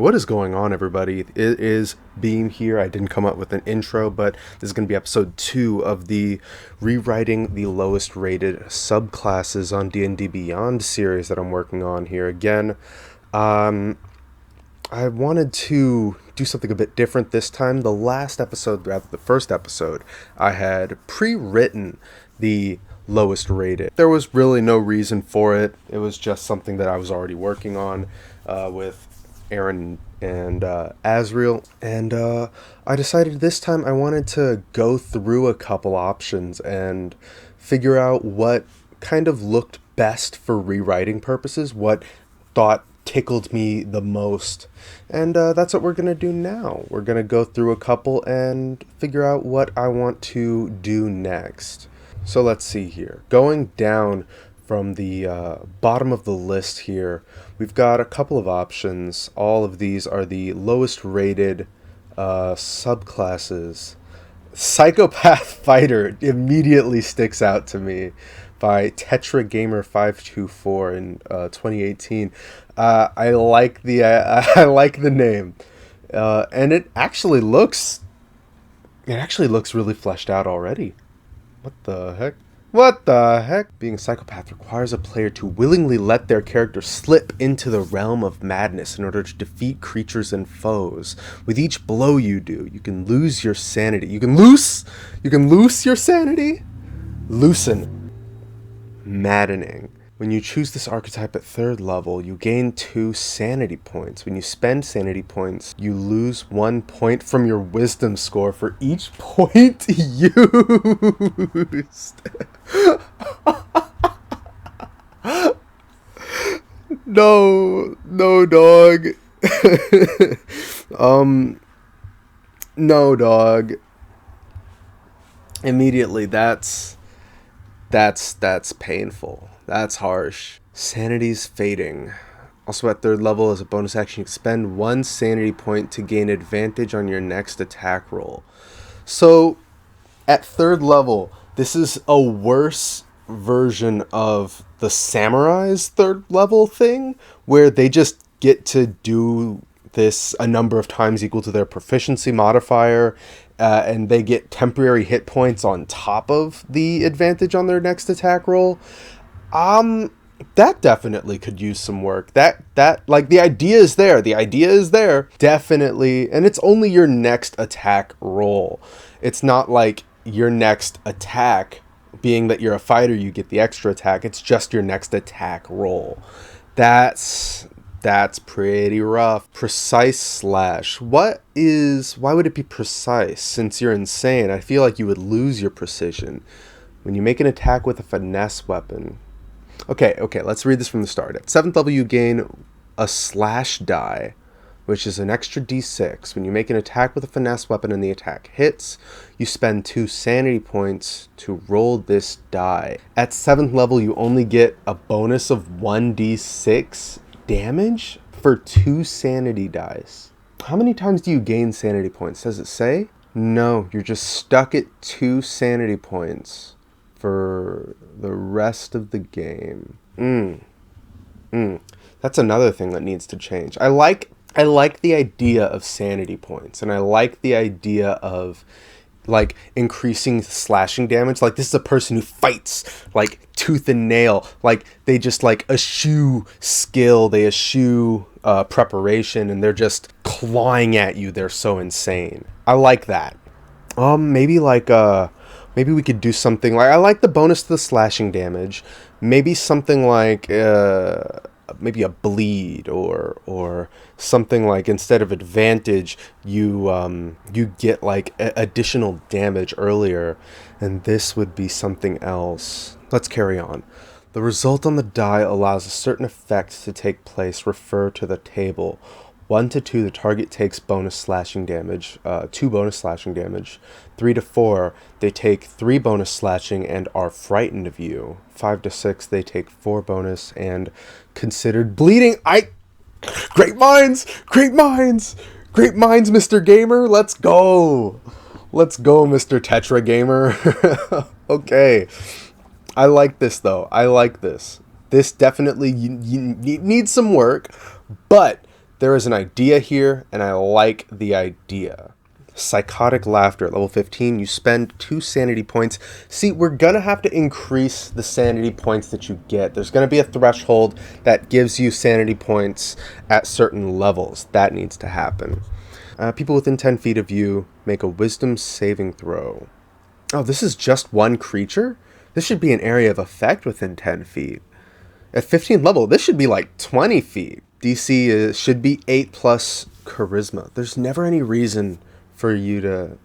What is going on, everybody? It is Beam here. I didn't come up with an intro, but this is going to be episode 2 of the Rewriting the Lowest Rated Subclasses on D&D Beyond series that I'm working on here. Again, I wanted to do something a bit different this time. The last episode, rather the first episode, I had pre-written the lowest rated. There was really no reason for it. It was just something that I was already working on with Aaron and Azriel, and I decided this time I wanted to go through a couple options and figure out what kind of looked best for rewriting purposes, what thought tickled me the most, and that's what we're gonna do now. We're gonna go through a couple and figure out what I want to do next. So let's see here. Going down from the bottom of the list here, we've got a couple of options. All of these are the lowest rated subclasses. Psychopath Fighter immediately sticks out to me, by TetraGamer524 in 2018. I like the name, and it actually looks really fleshed out already. What the heck? What the heck? Being a psychopath requires a player to willingly let their character slip into the realm of madness in order to defeat creatures and foes. With each blow you do, you can lose your sanity. You can loose your sanity? Loosen. Maddening. When you choose this archetype at 3rd level, you gain 2 sanity points. When you spend sanity points, you lose 1 point from your wisdom score for each point used. No, dog. No, dog. Immediately, that's painful. That's harsh. Sanity's fading. Also at 3rd level, as a bonus action, you can spend 1 sanity point to gain advantage on your next attack roll. So, at 3rd level, this is a worse version of the Samurai's 3rd level thing, where they just get to do this a number of times equal to their proficiency modifier, and they get temporary hit points on top of the advantage on their next attack roll. That definitely could use some work. That like, the idea is there. Definitely. And it's only your next attack roll. It's not like your next attack, being that you're a fighter, you get the extra attack. It's just your next attack roll. That's pretty rough. Precise slash. Why would it be precise? Since you're insane, I feel like you would lose your precision. When you make an attack with a finesse weapon. Okay, let's read this from the start. At 7th level, you gain a slash die, which is an extra d6. When you make an attack with a finesse weapon and the attack hits, you spend 2 sanity points to roll this die. At 7th level, you only get a bonus of 1d6 damage for 2 sanity dice. How many times do you gain sanity points? Does it say? No, you're just stuck at 2 sanity points for the rest of the game. That's another thing that needs to change. I like the idea of sanity points, and I like the idea of, like, increasing slashing damage. Like, this is a person who fights, like, tooth and nail. Like, they just, like, eschew skill, they eschew preparation, and they're just clawing at you. They're so insane. I like that. Maybe we could do something like, I like the bonus to the slashing damage. Maybe something like, maybe a bleed, or something like, instead of advantage, you get, like, additional damage earlier, and this would be something else. Let's carry on. The result on the die allows a certain effect to take place. Refer to the table. 1 to 2, the target takes bonus slashing damage, 2 bonus slashing damage. 3 to 4, they take 3 bonus slashing and are frightened of you. 5 to 6, they take 4 bonus and considered bleeding. Great minds, Mr. Gamer. Let's go, Mr. Tetra Gamer. Okay, I like this though. This definitely you need some work, but There is an idea here, and I like the idea. Psychotic laughter at level 15, you spend 2 sanity points. See, we're gonna have to increase the sanity points that you get. There's gonna be a threshold that gives you sanity points at certain levels. That needs to happen. People within 10 feet of you make a wisdom saving throw. Oh, this is just one creature? This should be an area of effect within 10 feet. At 15th level, this should be like 20 feet. DC should be 8 plus charisma. There's never any reason for you to...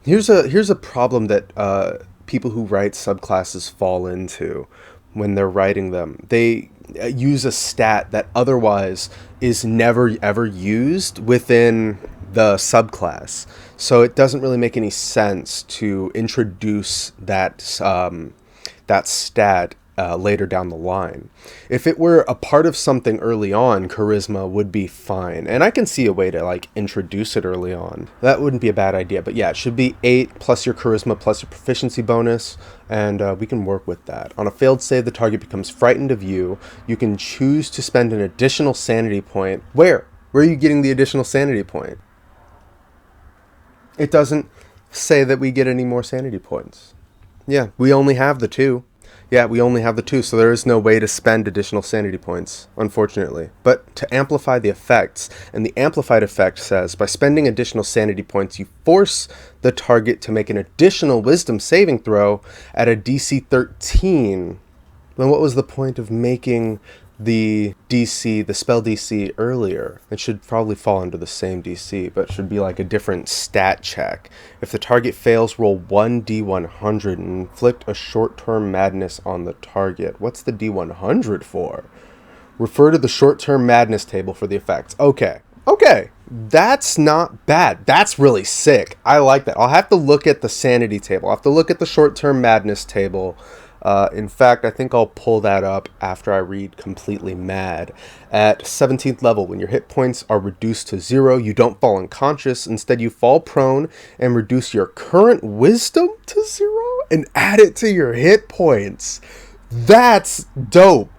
Here's a problem that people who write subclasses fall into when they're writing them. They use a stat that otherwise is never ever used within the subclass. So it doesn't really make any sense to introduce that stat later down the line. If it were a part of something early on, charisma would be fine. And I can see a way to like introduce it early on. That wouldn't be a bad idea. But yeah, it should be 8 plus your charisma plus your proficiency bonus. And we can work with that. On a failed save, the target becomes frightened of you. You can choose to spend an additional sanity point. Where? Where are you getting the additional sanity point? It doesn't say that we get any more sanity points. Yeah, we only have the 2. Yeah, we only have the 2, so there is no way to spend additional sanity points, unfortunately. But to amplify the effects, and the amplified effect says, by spending additional sanity points, you force the target to make an additional wisdom saving throw at a DC 13. Then what was the point of making the DC, the spell DC earlier? It should probably fall under the same DC, but it should be like a different stat check. If the target fails, roll 1d100 and inflict a short-term madness on the target. What's the d100 for? Refer to the short-term madness table for the effects. Okay, that's not bad. That's really sick. I like that. I'll have to look at the sanity table. I'll have to look at the short-term madness table. In fact, I think I'll pull that up after I read Completely Mad. At 17th level, when your hit points are reduced to 0, you don't fall unconscious. Instead, you fall prone and reduce your current wisdom to 0 and add it to your hit points. That's dope.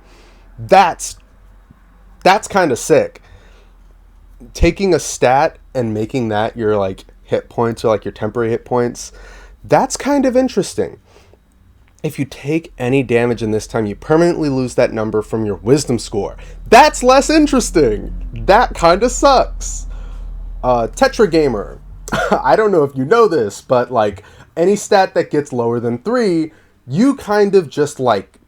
That's kind of sick. Taking a stat and making that your like hit points or like your temporary hit points, that's kind of interesting. If you take any damage in this time, you permanently lose that number from your wisdom score. That's less interesting. That kind of sucks. Tetra Gamer. I don't know if you know this, but like any stat that gets lower than 3, you kind of just like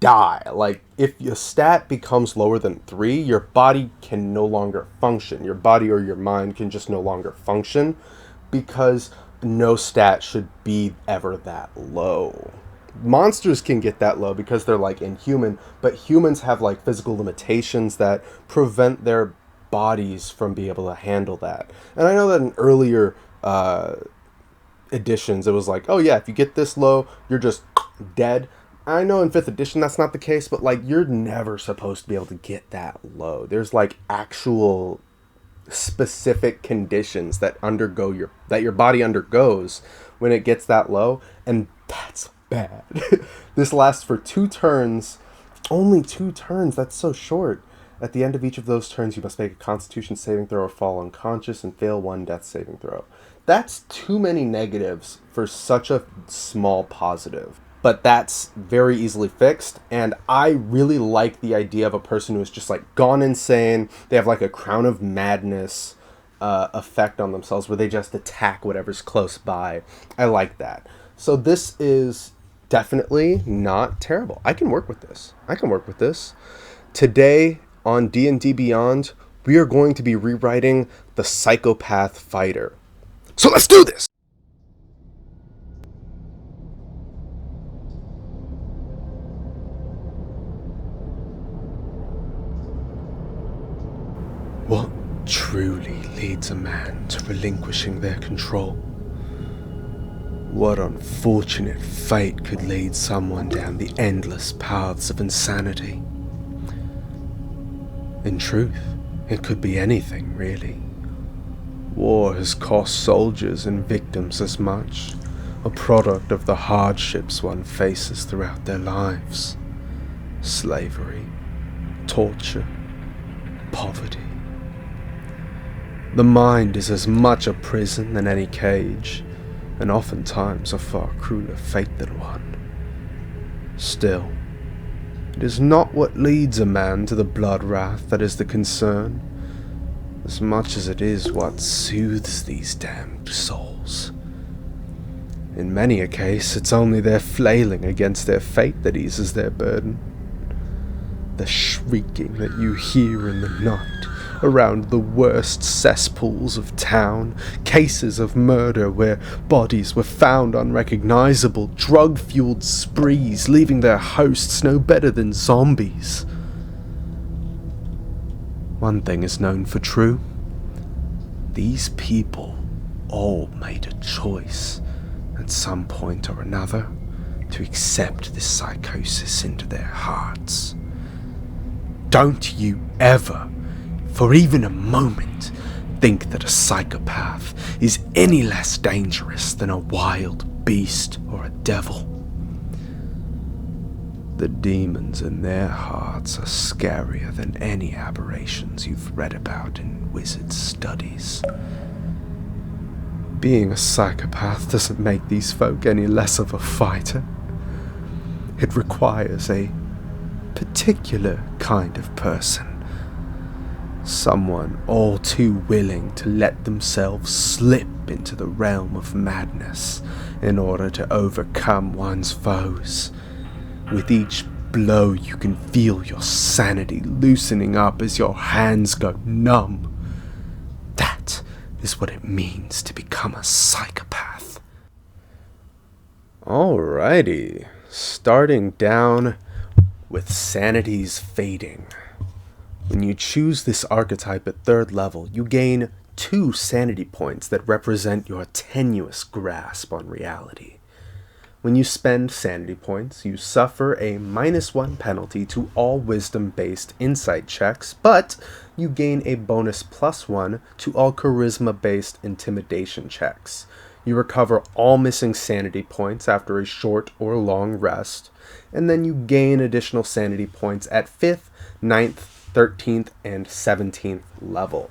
die. Like if your stat becomes lower than 3, your body can no longer function. Your body or your mind can just no longer function because no stat should be ever that low. Monsters can get that low because they're like inhuman, but humans have like physical limitations that prevent their bodies from being able to handle that. And I know that in earlier editions it was like, oh yeah, if you get this low, you're just dead. I know in 5th edition that's not the case, but like you're never supposed to be able to get that low. There's like actual specific conditions that your body undergoes when it gets that low, and that's bad. This lasts for 2 turns. Only 2 turns. That's so short. At the end of each of those turns, you must make a Constitution saving throw or fall unconscious and fail 1 death saving throw. That's too many negatives for such a small positive. But that's very easily fixed, and I really like the idea of a person who is just like gone insane. They have like a crown of madness effect on themselves where they just attack whatever's close by. I like that. So this is definitely not terrible. I can work with this. Today on D&D Beyond, we are going to be rewriting the Psychopath fighter. So let's do this! What truly leads a man to relinquishing their control? What unfortunate fate could lead someone down the endless paths of insanity? In truth, it could be anything, really. War has cost soldiers and victims as much, a product of the hardships one faces throughout their lives. Slavery, torture, poverty, The mind is as much a prison than any cage, and oftentimes a far crueler fate than one. Still, it is not what leads a man to the blood wrath that is the concern, as much as it is what soothes these damned souls. In many a case, it's only their flailing against their fate that eases their burden. The shrieking that you hear in the night around the worst cesspools of town, cases of murder where bodies were found unrecognizable, drug-fueled sprees leaving their hosts no better than zombies. One thing is known for true. These people all made a choice at some point or another to accept this psychosis into their hearts. Don't you ever, for even a moment, think that a psychopath is any less dangerous than a wild beast or a devil. The demons in their hearts are scarier than any aberrations you've read about in wizard studies. Being a psychopath doesn't make these folk any less of a fighter. It requires a particular kind of person. Someone all too willing to let themselves slip into the realm of madness in order to overcome one's foes. With each blow you can feel your sanity loosening up as your hands go numb. That is what it means to become a psychopath. Alrighty, starting down with sanity's fading. When you choose this archetype at 3rd level, you gain 2 sanity points that represent your tenuous grasp on reality. When you spend sanity points, you suffer a -1 penalty to all wisdom-based insight checks, but you gain a bonus +1 to all charisma-based intimidation checks. You recover all missing sanity points after a short or long rest, and then you gain additional sanity points at 5th, 9th, 13th, and 17th level.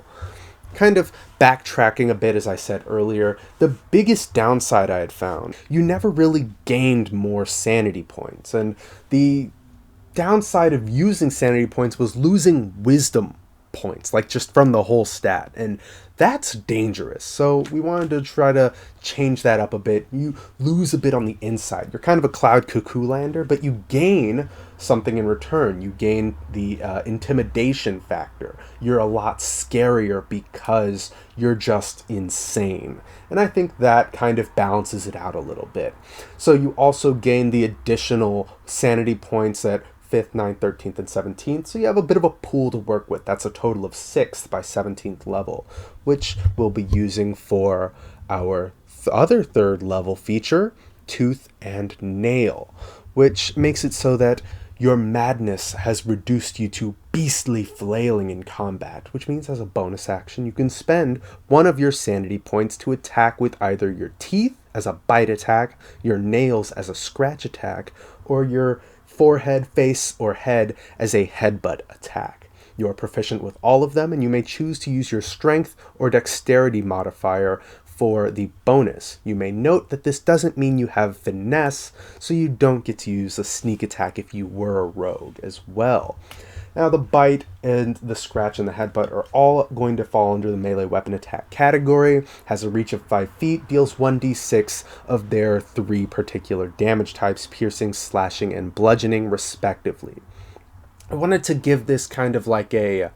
Kind of backtracking a bit, as I said earlier, the biggest downside I had found, you never really gained more sanity points, and the downside of using sanity points was losing wisdom points, like just from the whole stat, and that's dangerous. So we wanted to try to change that up a bit. You lose a bit on the inside. You're kind of a Cloud Cuckoo lander, but you gain something in return. You gain the intimidation factor. You're a lot scarier because you're just insane. And I think that kind of balances it out a little bit. So you also gain the additional sanity points at 5th, 9th, 13th, and 17th, so you have a bit of a pool to work with. That's a total of 6th by 17th level, which we'll be using for our other 3rd level feature, Tooth and Nail, which makes it so that your madness has reduced you to beastly flailing in combat, which means as a bonus action, you can spend 1 of your sanity points to attack with either your teeth as a bite attack, your nails as a scratch attack, or your forehead, face, or head as a headbutt attack. You are proficient with all of them, and you may choose to use your strength or dexterity modifier for the bonus. You may note that this doesn't mean you have finesse, so you don't get to use a sneak attack if you were a rogue as well. Now, the bite and the scratch and the headbutt are all going to fall under the melee weapon attack category, has a reach of 5 feet, deals 1d6 of their 3 particular damage types, piercing, slashing, and bludgeoning, respectively. I wanted to give this kind of like a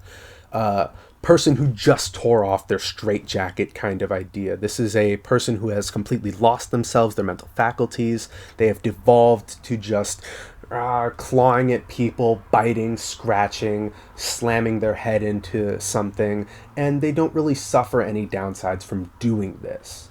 person who just tore off their straitjacket kind of idea. This is a person who has completely lost themselves, their mental faculties. They have devolved to just clawing at people, biting, scratching, slamming their head into something, and they don't really suffer any downsides from doing this.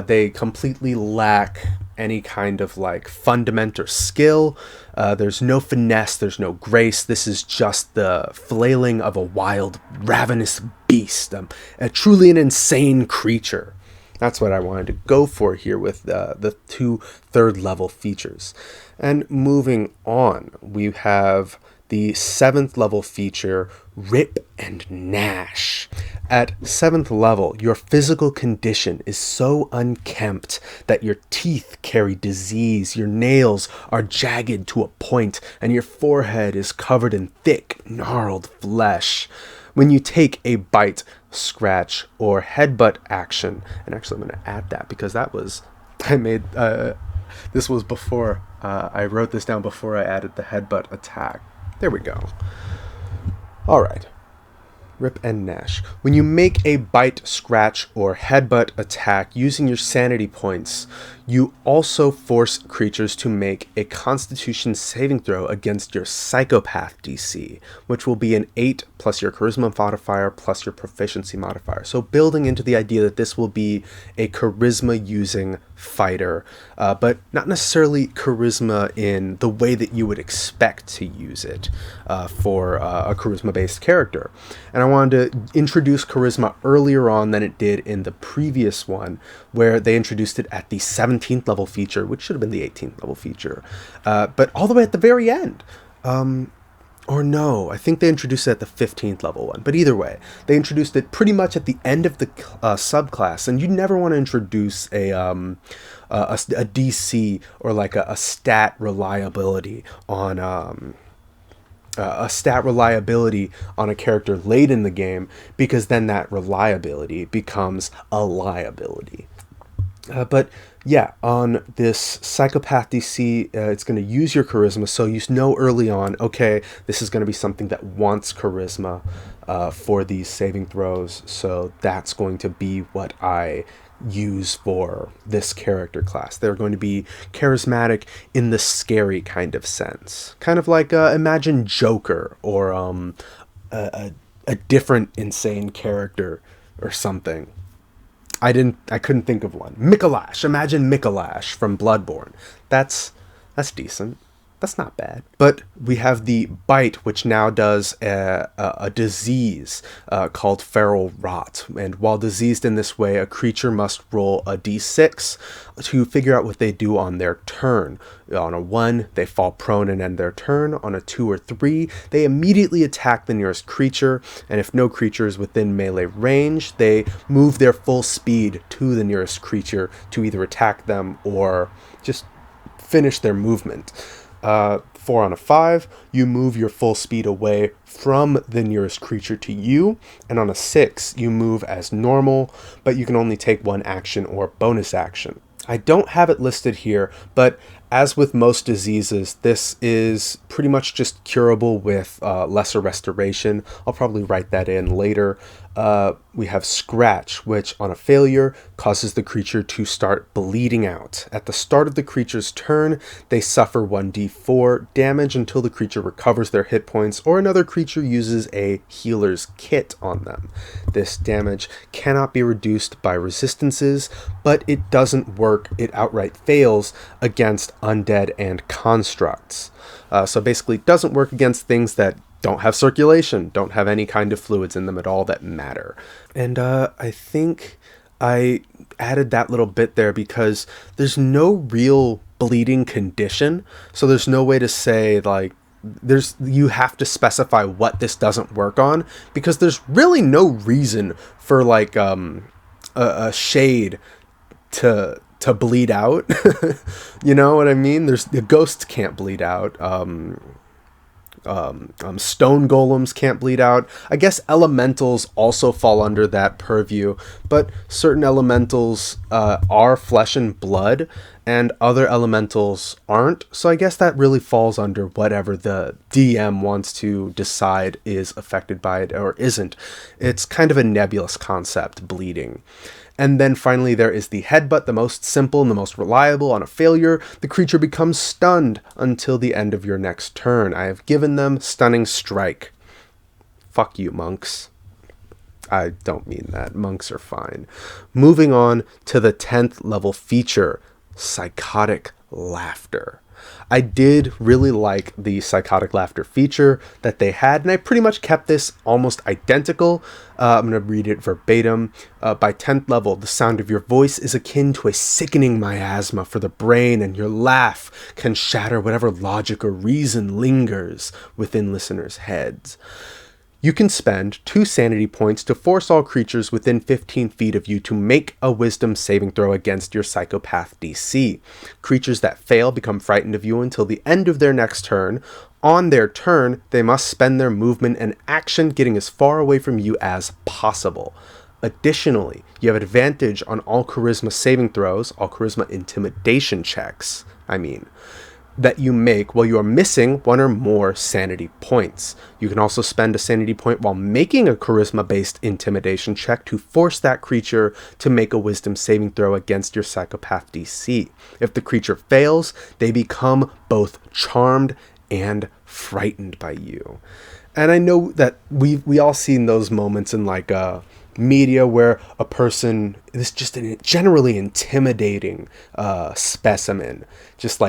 They completely lack any kind of like fundament or skill. There's no finesse, there's no grace. This is just the flailing of a wild, ravenous beast, truly an insane creature. That's what I wanted to go for here with the 2 3rd level features. And moving on, we have the 7th level feature, Rip and Gnash. At 7th level, your physical condition is so unkempt that your teeth carry disease, your nails are jagged to a point, and your forehead is covered in thick, gnarled flesh. When you take a bite, scratch, or headbutt action, and actually I'm going to add that because this was before, I wrote this down before I added the headbutt attack. There we go. Alright. Rip and Gnash. When you make a bite, scratch, or headbutt attack using your sanity points, you also force creatures to make a Constitution saving throw against your Psychopath DC, which will be an 8 plus your Charisma modifier plus your Proficiency modifier. So building into the idea that this will be a Charisma using fighter, but not necessarily Charisma in the way that you would expect to use it for a Charisma-based character. And I wanted to introduce Charisma earlier on than it did in the previous one, where they introduced it at the 17th level feature, which should have been the 18th level feature, but all the way at the very end. Or no, I think they introduced it at the 15th level one. But either way, they introduced it pretty much at the end of the subclass, and you never want to introduce a DC or like a stat reliability on a character late in the game, because then that reliability becomes a liability. But yeah, on this Psychopath DC, it's going to use your Charisma, so you know early on, okay, this is going to be something that wants Charisma for these saving throws, so that's going to be what I use for this character class. They're going to be charismatic in the scary kind of sense. Kind of like, imagine Joker, or a different insane character or something. I couldn't think of one. Mikolash. Imagine Mikolash from Bloodborne. That's decent. That's not bad. But we have the Bite, which now does a disease called Feral Rot. And while diseased in this way, a creature must roll a d6 to figure out what they do on their turn. On a 1, they fall prone and end their turn. On a 2 or 3, they immediately attack the nearest creature. And if no creature is within melee range, they move their full speed to the nearest creature to either attack them or just finish their movement. 4 on a 5, you move your full speed away from the nearest creature to you, and on a 6, you move as normal, but you can only take 1 action or bonus action. I don't have it listed here, but as with most diseases, this is pretty much just curable with lesser restoration. I'll probably write that in later. We have Scratch, which on a failure causes the creature to start bleeding out. At the start of the creature's turn, they suffer 1d4 damage until the creature recovers their hit points or another creature uses a healer's kit on them. This damage cannot be reduced by resistances, but it doesn't work. It outright fails against undead and constructs. So basically it doesn't work against things that don't have circulation, don't have any kind of fluids in them at all that matter. And I think I added that little bit there because there's no real bleeding condition, so there's no way to say like you have to specify what this doesn't work on, because there's really no reason for like a shade to bleed out. You know what I mean? The ghosts can't bleed out. Stone golems can't bleed out. I guess elementals also fall under that purview, but certain elementals are flesh and blood and other elementals aren't, so I guess that really falls under whatever the DM wants to decide is affected by it or isn't. It's kind of a nebulous concept, bleeding. And then finally there is the headbutt, the most simple and the most reliable. On a failure, the creature becomes stunned until the end of your next turn. I have given them Stunning Strike. Fuck you, monks. I don't mean that. Monks are fine. Moving on to the 10th level feature, Psychotic Laughter. I did really like the psychotic laughter feature that they had, and I pretty much kept this almost identical. I'm going to read it verbatim. By 10th level, the sound of your voice is akin to a sickening miasma for the brain, and your laugh can shatter whatever logic or reason lingers within listeners' heads. You can spend 2 sanity points to force all creatures within 15 feet of you to make a wisdom saving throw against your psychopath DC. Creatures that fail become frightened of you until the end of their next turn. On their turn, they must spend their movement and action getting as far away from you as possible. Additionally, you have advantage on all charisma saving throws, all charisma intimidation checks, that you make while you are missing 1 or more sanity points. You can also spend a sanity point while making a charisma-based intimidation check to force that creature to make a wisdom saving throw against your psychopath DC. If the creature fails, they become both charmed and frightened by you. And I know that we all seen those moments in media where a person is just a generally intimidating specimen, just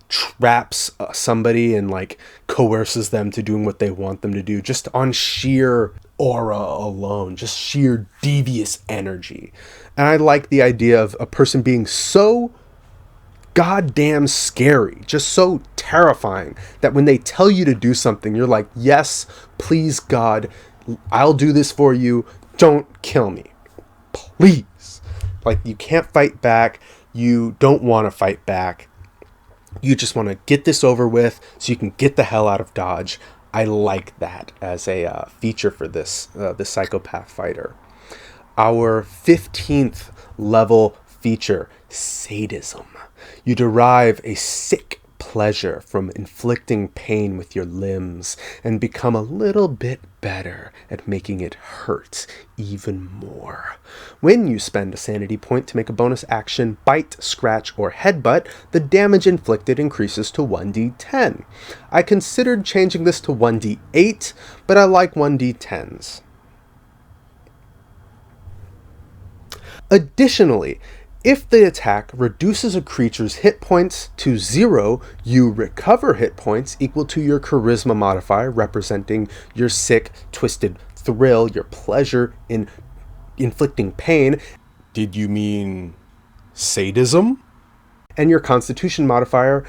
traps somebody and coerces them to doing what they want them to do, just on sheer aura alone, just sheer devious energy. And I like the idea of a person being so goddamn scary, just so terrifying, that when they tell you to do something, you're like, yes, please God, I'll do this for you, don't kill me, please. You can't fight back, you don't want to fight back, you just want to get this over with so you can get the hell out of Dodge. I like that as a feature for this psychopath fighter. Our 15th level feature, sadism. You derive a sick pleasure from inflicting pain with your limbs and become a little bit better at making it hurt even more. When you spend a sanity point to make a bonus action bite, scratch, or headbutt, the damage inflicted increases to 1d10. I considered changing this to 1d8, but I like 1d10s. Additionally, if the attack reduces a creature's hit points to 0, you recover hit points equal to your charisma modifier, representing your sick, twisted thrill, your pleasure in inflicting pain. Did you mean sadism? And your constitution modifier,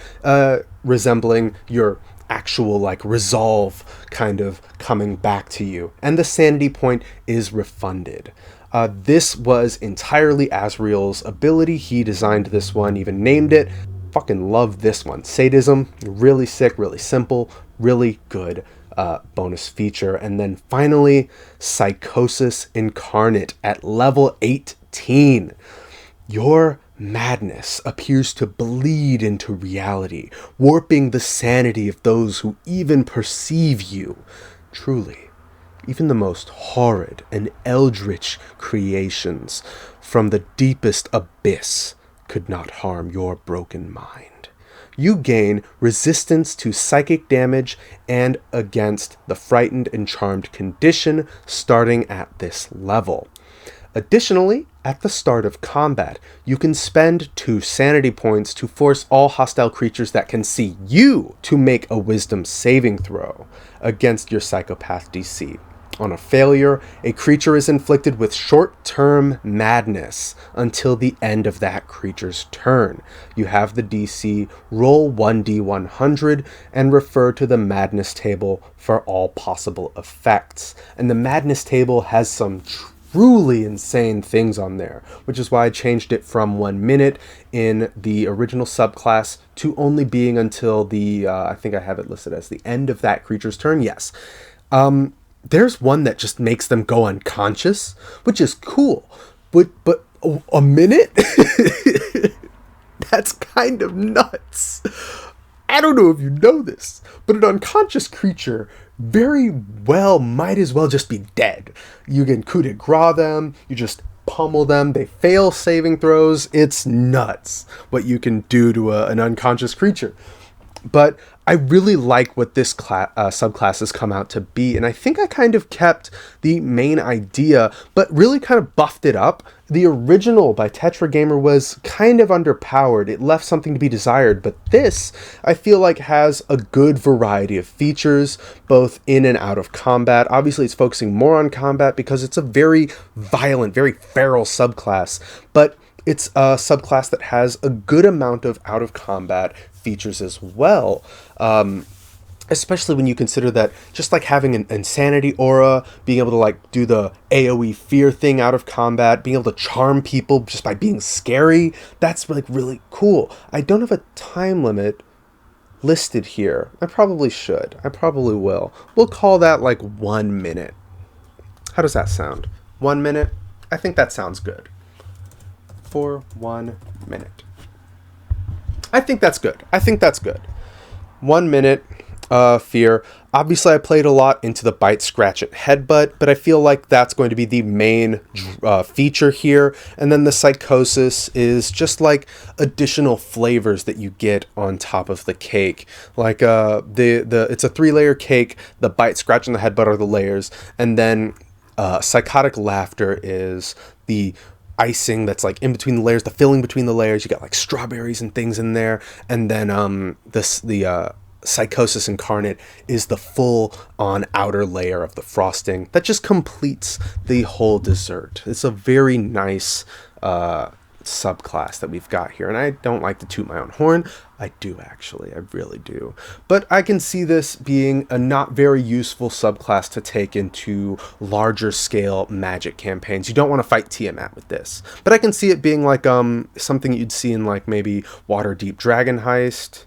resembling your actual resolve kind of coming back to you. And the sanity point is refunded. This was entirely Asriel's ability. He designed this one, even named it. Fucking love this one. Sadism, really sick, really simple, really good bonus feature. And then finally, Psychosis Incarnate at level 18. Your madness appears to bleed into reality, warping the sanity of those who even perceive you. Truly, even the most horrid and eldritch creations from the deepest abyss could not harm your broken mind. You gain resistance to psychic damage and against the frightened and charmed condition starting at this level. Additionally, at the start of combat, you can spend 2 sanity points to force all hostile creatures that can see you to make a wisdom saving throw against your psychopath DC. On a failure, a creature is inflicted with short-term madness until the end of that creature's turn. You have the DC roll 1d100 and refer to the madness table for all possible effects. And the madness table has some truly insane things on there, which is why I changed it from 1 minute in the original subclass to only being until the, I think I have it listed as the end of that creature's turn. Yes. There's one that just makes them go unconscious, which is cool. But a minute? That's kind of nuts. I don't know if you know this, but an unconscious creature very well might as well just be dead. You can coup de grace them, you just pummel them, they fail saving throws. It's nuts what you can do to an unconscious creature. But I really like what this subclass has come out to be, and I think I kind of kept the main idea, but really kind of buffed it up. The original by Tetragamer was kind of underpowered. It left something to be desired, but this, I feel like, has a good variety of features, both in and out of combat. Obviously, it's focusing more on combat because it's a very violent, very feral subclass, but it's a subclass that has a good amount of out-of-combat features as well. Especially when you consider that just like having an insanity aura, being able to like do the AoE fear thing out of combat, being able to charm people just by being scary, that's like really cool. I don't have a time limit listed here. I probably should. I probably will. We'll call that like 1 minute. How does that sound? 1 minute? I think that sounds good. For 1 minute. I think that's good. 1 minute fear. Obviously, I played a lot into the bite, scratch, and headbutt, but I feel like that's going to be the main feature here. And then the psychosis is just like additional flavors that you get on top of the cake. Like it's a 3-layer cake. The bite, scratch, and the headbutt are the layers, and then psychotic laughter is the icing that's like in between the layers, the filling between the layers. You got like strawberries and things in there, and then the psychosis incarnate is the full on outer layer of the frosting that just completes the whole dessert. It's a very nice subclass that we've got here, and I don't like to toot my own horn. I do, actually. I really do. But I can see this being a not very useful subclass to take into larger scale magic campaigns. You don't want to fight Tiamat with this. But I can see it being like something you'd see in like maybe Waterdeep Dragon Heist,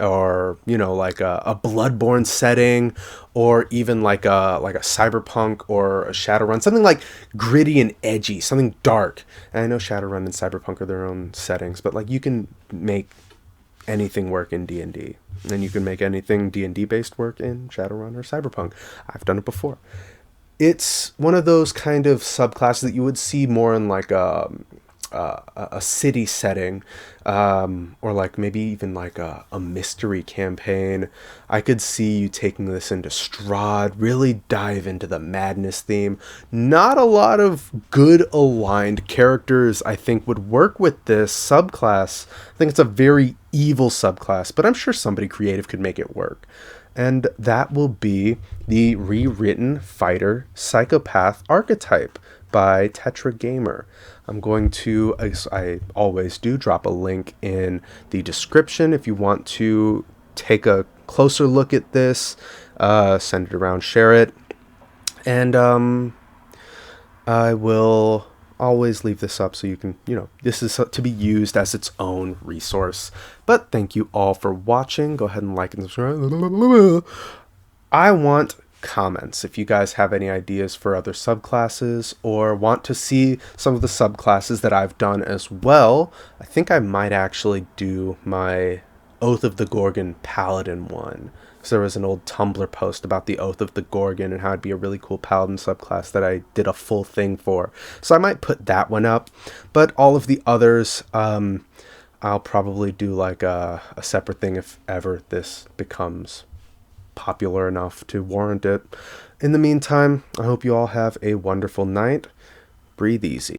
or like a Bloodborne setting, or even like a Cyberpunk or a Shadowrun, something like gritty and edgy, something dark. And I know Shadowrun and Cyberpunk are their own settings, but like you can make anything work in D&D, and you can make anything D&D based work in Shadowrun or Cyberpunk. I've done it before. It's one of those kind of subclasses that you would see more in like a city setting, or like maybe even like a mystery campaign. I could see you taking this into Strahd, really dive into the madness theme. Not a lot of good aligned characters I think would work with this subclass. I think it's a very evil subclass, but I'm sure somebody creative could make it work. And that will be the Rewritten Fighter Psychopath Archetype by Tetragamer. I'm going to, as I always do, drop a link in the description if you want to take a closer look at this, send it around, share it, and I will always leave this up so you can, this is to be used as its own resource. But thank you all for watching. Go ahead and like and subscribe. I want comments if you guys have any ideas for other subclasses, or want to see some of the subclasses that I've done as well. I think I might actually do my Oath of the Gorgon Paladin one, because there was an old Tumblr post about the Oath of the Gorgon and how it'd be a really cool Paladin subclass that I did a full thing for. So I might put that one up, but all of the others, I'll probably do like a separate thing if ever this becomes popular enough to warrant it. In the meantime, I hope you all have a wonderful night. Breathe easy.